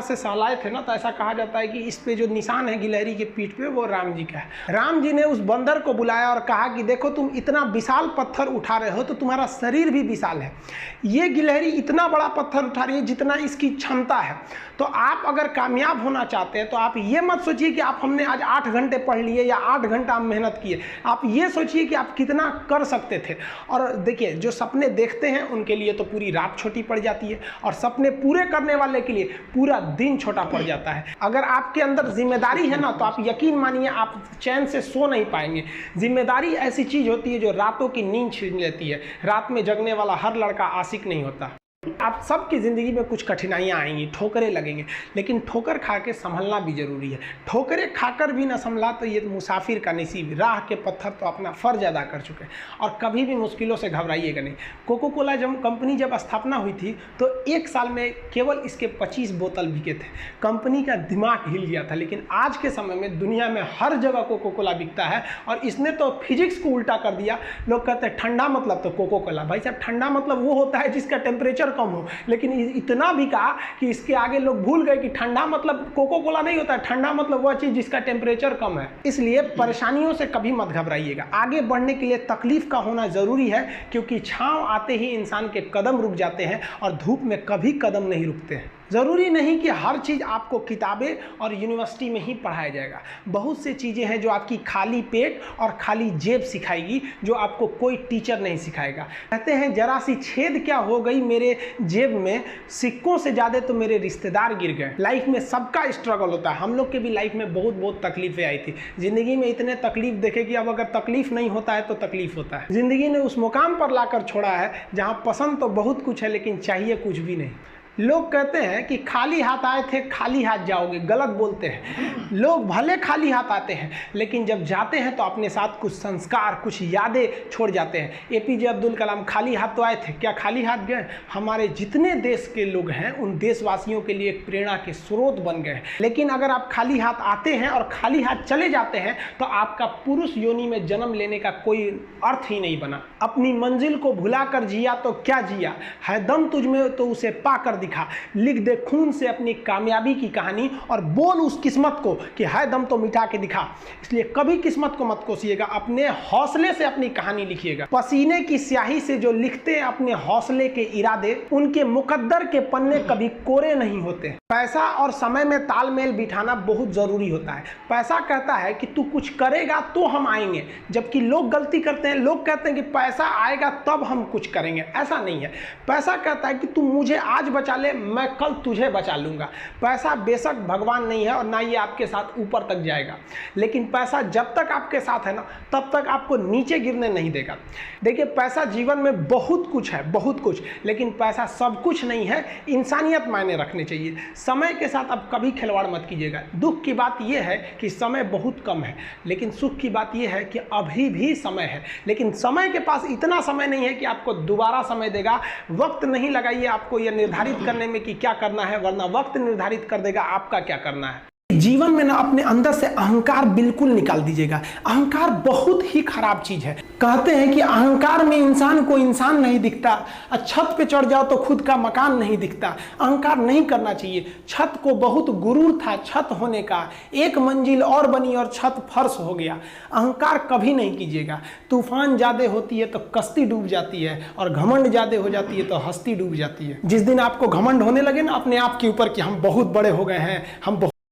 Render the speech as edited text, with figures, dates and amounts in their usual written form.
से सहलाए थे ना, तो ऐसा कहा जाता है कि इस पे जो निशान है गिलहरी के पीठ पे, वो राम जी का है। राम जी ने उस बंदर को बुलाया और कहा कि देखो तुम इतना विशाल पत्थर उठा रहे हो तो तुम्हारा शरीर भी विशाल है। ये गिलहरी इतना बड़ा पत्थर उठा रही है जितना इसकी क्षमता है। तो आप अगर कामयाब होना चाहते हैं तो आप ये मत सोचिए कि आप हमने आज 8 घंटे पढ़ लिए या 8 घंटा मेहनत किए। आप ये सोचिए कि आप कितना कर सकते थे। और देखिए, जो सपने देखते हैं उनके लिए तो पूरी रात छोटी पड़ जाती है, और सपने पूरे करने वाले के लिए पूरा दिन छोटा पड़ जाता है। अगर आपके अंदर जिम्मेदारी है ना, तो आप यकीन मानिए आप चैन से सो नहीं पाएंगे। जिम्मेदारी ऐसी चीज होती है जो रातों की नींद छीन लेती है। रात में जगने वाला हर लड़का आशिक नहीं होता। आप सबकी ज़िंदगी में कुछ कठिनाइयाँ आएंगी, ठोकरें लगेंगे, लेकिन ठोकर खा के संभलना भी जरूरी है। ठोकरें खाकर भी ना संभला तो ये मुसाफिर का नसीब। राह के पत्थर तो अपना फर्ज अदा कर चुके हैं, और कभी भी मुश्किलों से घबराइएगा नहीं। कोको कोला कंपनी जब स्थापना हुई थी तो 1 साल में केवल इसके 25 बोतल बिके थे। कंपनी का दिमाग हिल गया था। लेकिन आज के समय में दुनिया में हर जगह कोको कोला बिकता है, और इसने तो फिजिक्स को उल्टा कर दिया। लोग कहते हैं ठंडा मतलब तो कोको कोला। भाई साहब, ठंडा मतलब वो होता है जिसका टेम्परेचर कम हो, लेकिन इतना भी कहा कि इसके आगे लोग भूल गए कि ठंडा मतलब कोको कोला नहीं होता है। ठंडा मतलब वह चीज जिसका टेम्परेचर कम है। इसलिए परेशानियों से कभी मत घबराइएगा। आगे बढ़ने के लिए तकलीफ का होना जरूरी है, क्योंकि छांव आते ही इंसान के कदम रुक जाते हैं, और धूप में कभी कदम नहीं रुकते हैं। ज़रूरी नहीं कि हर चीज़ आपको किताबें और यूनिवर्सिटी में ही पढ़ाया जाएगा। बहुत से चीज़ें हैं जो आपकी खाली पेट और खाली जेब सिखाएगी, जो आपको कोई टीचर नहीं सिखाएगा। कहते हैं जरा सी छेद क्या हो गई मेरे जेब में, सिक्कों से ज़्यादा तो मेरे रिश्तेदार गिर गए। लाइफ में सबका स्ट्रगल होता है। हम लोग के भी लाइफ में बहुत तकलीफें आई थी। ज़िंदगी में इतने तकलीफ देखे कि अब अगर तकलीफ नहीं होता है तो तकलीफ होता है। ज़िंदगी ने उस मुकाम पर लाकर छोड़ा है जहाँ पसंद तो बहुत कुछ है, लेकिन चाहिए कुछ भी नहीं। लोग कहते हैं कि खाली हाथ आए थे खाली हाथ जाओगे। गलत बोलते हैं। लोग भले खाली हाथ आते हैं, लेकिन जब जाते हैं तो अपने साथ कुछ संस्कार, कुछ यादें छोड़ जाते हैं। APJ अब्दुल कलाम खाली हाथ तो आए थे, क्या खाली हाथ गए? हमारे जितने देश के लोग हैं उन देशवासियों के लिए एक प्रेरणा के स्रोत बन गए हैं। लेकिन अगर आप खाली हाथ आते हैं और खाली हाथ चले जाते हैं तो आपका पुरुष योनि में जन्म लेने का कोई अर्थ ही नहीं बना। अपनी मंजिल को भुला कर जिया तो क्या जिया, है दम तुझ में तो उसे पाकर दिखा। लिख दे खून से अपनी कामयाबी की कहानी, और बोल उस किस्मत को कि है दम तो मिटा के दिखा। इसलिए कभी किस्मत को मत कोसिएगा, अपने हौसले से अपनी कहानी लिखिएगा। पसीने की स्याही से जो लिखते हैं अपने हौसले के इरादे, उनके मुकद्दर के पन्ने कभी कोरे नहीं होते। पैसा और समय में तालमेल बिठाना बहुत जरूरी होता है। पैसा कहता है कि तू कुछ करेगा तो हम आएंगे, जबकि लोग गलती करते हैं। लोग कहते हैं कि पैसा आएगा तब हम कुछ करेंगे। ऐसा नहीं है। पैसा कहता है कि तू मुझे आज बचा ले, मैं कल तुझे बचा लूंगा। पैसा बेशक भगवान नहीं है और ना ये आपके साथ ऊपर तक जाएगा, लेकिन पैसा जब तक आपके साथ है ना, तब तक आपको नीचे गिरने नहीं देगा। देखिए, पैसा जीवन में बहुत कुछ है, बहुत कुछ, लेकिन पैसा सब कुछ नहीं है। इंसानियत मायने रखने चाहिए। समय के साथ आप कभी खिलवाड़ मत कीजिएगा। दुख की बात यह है कि समय बहुत कम है, लेकिन सुख की बात यह है कि अभी भी समय है। लेकिन समय के पास इतना समय नहीं है कि आपको दोबारा समय देगा। वक्त नहीं लगाइए आपको यह निर्धारित करने में कि क्या करना है, वरना वक्त निर्धारित कर देगा आपका क्या करना है। जीवन में ना अपने अंदर से अहंकार बिल्कुल निकाल दीजिएगा। अहंकार बहुत ही खराब चीज है। कहते हैं कि अहंकार में इंसान को इंसान नहीं दिखता, छत पे चढ़ जाओ तो खुद का मकान नहीं दिखता। अहंकार नहीं करना चाहिए। छत को बहुत गुरूर था छत होने का, एक मंजिल और बनी और छत फर्श हो गया। अहंकार कभी नहीं कीजिएगा। तूफान ज्यादा होती है तो कश्ती डूब जाती है, और घमंड ज्यादा हो जाती है तो हस्ती डूब जाती है। जिस दिन आपको घमंड होने लगे ना अपने आप के ऊपर कि हम बहुत बड़े हो गए हैं, हम